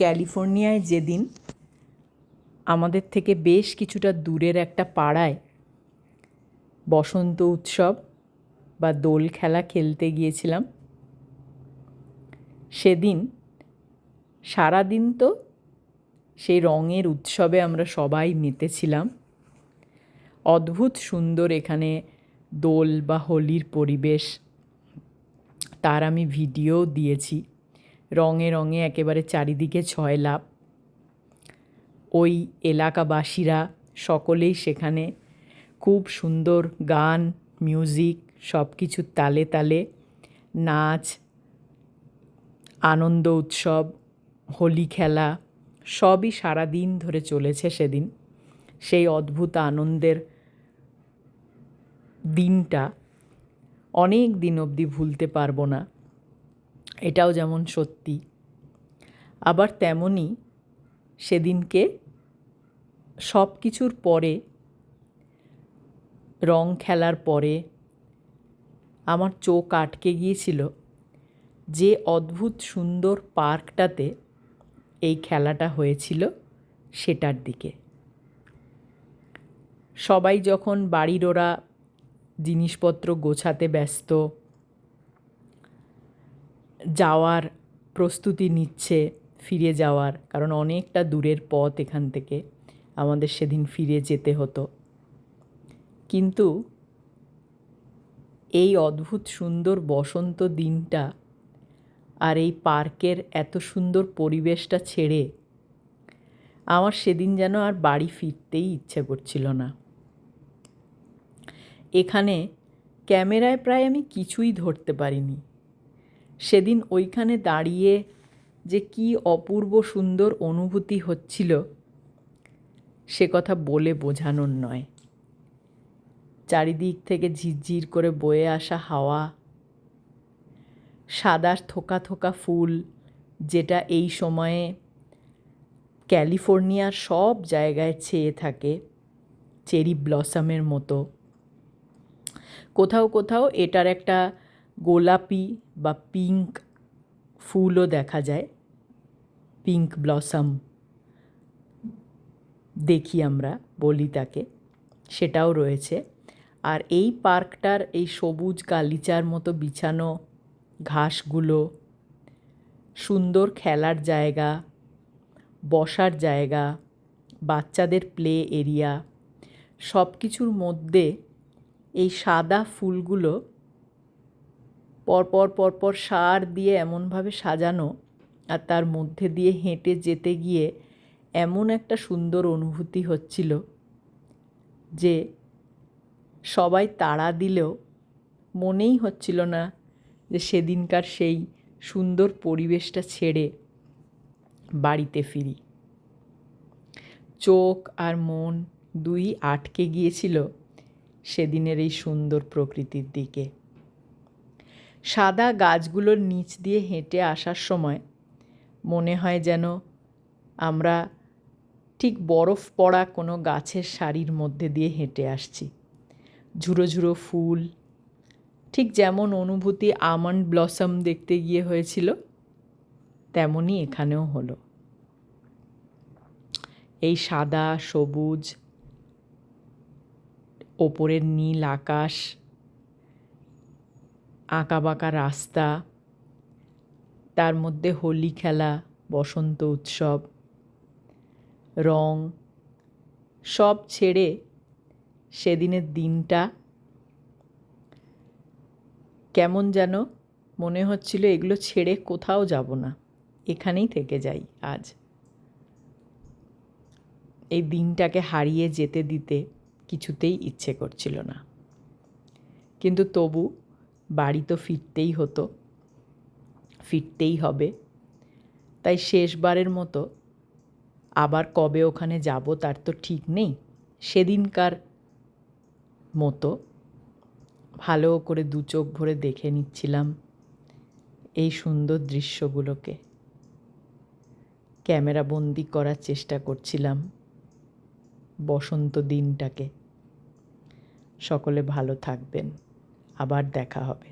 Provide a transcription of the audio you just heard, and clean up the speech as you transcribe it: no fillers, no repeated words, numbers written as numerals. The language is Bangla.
ক্যালিফোর্নিয়ায় যেদিন আমাদের থেকে বেশ কিছুটা দূরের একটা পাড়ায় বসন্ত উৎসব বা দোল খেলা খেলতে গিয়েছিলাম, সেদিন সারাদিন তো সেই রঙের উৎসবে আমরা সবাই মেতেছিলাম। অদ্ভুত সুন্দর এখানে দোল বা হোলির পরিবেশ, তার আমি ভিডিও দিয়েছি। রঙে রঙে একেবারে চারিদিকে ছয়লাপ। ওই এলাকাবাসীরা সকলেই সেখানে খুব সুন্দর গান, মিউজিক সব কিছুর তালে তালে নাচ, আনন্দ উৎসব, হোলি খেলা সবই সারাদিন ধরে চলেছে সেদিন। সেই অদ্ভুত আনন্দের দিনটা অনেক দিন অবধি ভুলতে পারবো না, এটাও যেমন সত্যি। আবার তেমনই সেদিনকে সব কিছুর পরে, রং খেলার পরে আমার চোখ আটকে গিয়েছিল যে অদ্ভুত সুন্দর পার্কটাতে এই খেলাটা হয়েছিল সেটার দিকে। সবাই যখন বাড়ির ওরা জিনিসপত্র গোছাতে ব্যস্ত, যাওয়ার প্রস্তুতি নিচ্ছে, ফিরে যাওয়ার, কারণ অনেকটা দূরের পথ এখান থেকে আমাদের সেদিন ফিরে যেতে হতো। কিন্তু এই অদ্ভুত সুন্দর বসন্ত দিনটা আর এই পার্কের এত সুন্দর পরিবেশটা ছেড়ে আমার সেদিন যেন আর বাড়ি ফিরতেই ইচ্ছে করছিল না। এখানে ক্যামেরায় প্রায় আমি কিছুই ধরতে পারিনি। সেদিন ওইখানে দাঁড়িয়ে যে কী অপূর্ব সুন্দর অনুভূতি হচ্ছিল সে কথা বলে বোঝানোর নয়। চারিদিক থেকে ঝিরঝির করে বয়ে আসা হাওয়া, সাদা থোকা থোকা ফুল, যেটা এই সময়ে ক্যালিফোর্নিয়ার সব জায়গায় ছেয়ে থাকে চেরি ব্লসামের মতো। কোথাও কোথাও এটার একটা গোলাপি বা পিঙ্ক ফুলও দেখা যায়, পিঙ্ক ব্লসাম দেখি আমরা, বলি তাকে, সেটাও রয়েছে। আর এই পার্কটার এই সবুজ গালিচার মতো বিছানো ঘাসগুলো, সুন্দর খেলার জায়গা, বসার জায়গা, বাচ্চাদের প্লে এরিয়া, সব কিছুর মধ্যে এই সাদা ফুলগুলো পরপর পরপর সার দিয়ে এমনভাবে সাজানো, আর তার মধ্যে দিয়ে হেঁটে যেতে গিয়ে এমন একটা সুন্দর অনুভূতি হচ্ছিল যে সবাই তাড়া দিলেও মনেই হচ্ছিল না যে সেদিনকার সেই সুন্দর পরিবেশটা ছেড়ে বাড়িতে ফিরি। চোখ আর মন দুই আটকে গিয়েছিল সেদিনের এই সুন্দর প্রকৃতির দিকে। সাদা গাছগুলোর নিচ দিয়ে হেঁটে আসার সময় মনে হয় যেন আমরা ঠিক বরফ পড়া কোনো গাছের সারির মধ্যে দিয়ে হেঁটে আসছি। ঝুড়ো ঝুড়ো ফুল, ঠিক যেমন অনুভূতি আমন্ড ব্লসম দেখতে গিয়ে হয়েছিল তেমনই এখানেও হলো। এই সাদা সবুজ, ওপরের নীল আকাশ, আঁকাবাঁকা রাস্তা, তার মধ্যে হোলি খেলা, বসন্ত উৎসব, রং সব ছেড়ে সেদিনের দিনটা কেমন যেন মনে হচ্ছিল এগুলো ছেড়ে কোথাও যাব না, এখানেই থেকে যাই আজ। এই দিনটাকে হারিয়ে যেতে দিতে কিছুতেই ইচ্ছে করছিল না, কিন্তু তবু বাড়ি তো ফিরতেই হতো, ফিরতেই হবে। তাই শেষবারের মতো, আবার কবে ওখানে যাব তার তো ঠিক নেই, সেদিনকার মতো ভালো করে দু চোখ ভরে দেখে নিচ্ছিলাম এই সুন্দর দৃশ্যগুলোকে, ক্যামেরা বন্দি করার চেষ্টা করছিলাম বসন্ত দিনটাকে। সকলে ভালো থাকবেন, আবার দেখা হবে।